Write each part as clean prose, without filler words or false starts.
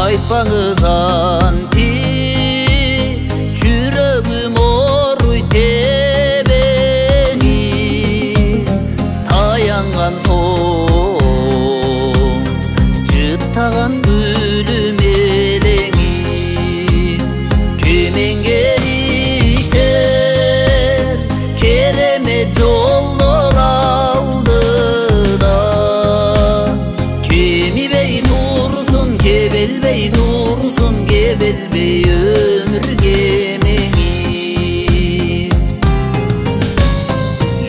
Айтпаңыз анти, жүрөгүм ооруй тебеңиз. Таянган тоң, жыттаган күлүм элеңиз. Кемеңгериштер керемет жолдор алдыда. Кемибей турсун, кебелбей турсун, кебелбей өмүр кемеңиз.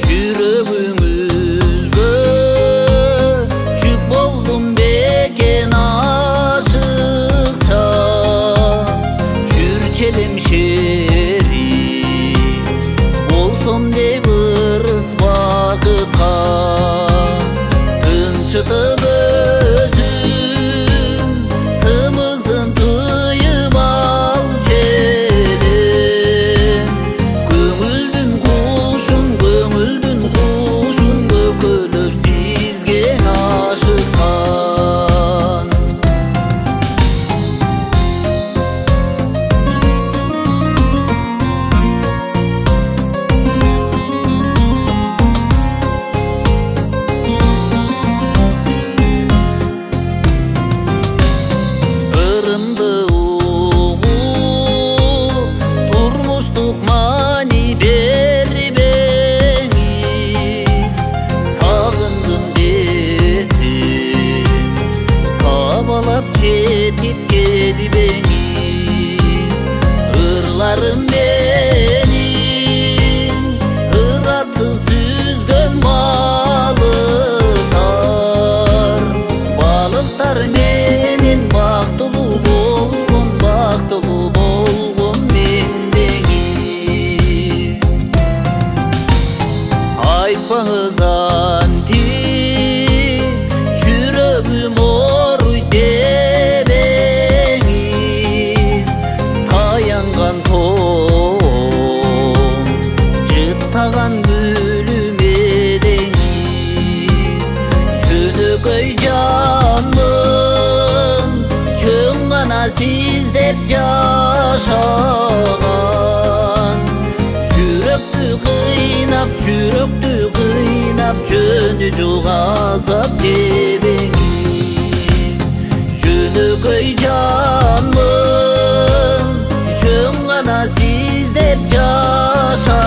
Жүрөгүңүзгө жүк болдум бекен ашыкча. Жүрчелем шери болсом деп ырыс бакытка. Тынчытып өзүм тымызын тыйып алчу элем. Көңүлдүн кушун көкөлөп сизге ашыккан. Ырымды угуп турмуштук маани бербеңиз. Сагындым десем сабалап жетип келбеңиз. Ырларым менин ыратсыз сүзгөн балыктар. Балыктар менен бактылуу болгон мендеңиз. Айтпаңыз анти, жүрөгүм ооруй тебеңиз. Таянган тоң, жыттаган күлүм элеңиз. Жөнөкөй жанмын, чөң гана сиз деп жашаган. Жүрөктү кыйнап, жөнү жок азап тебеңиз. Жөнөкөй жанмын, чөң гана сиз деп жашаган.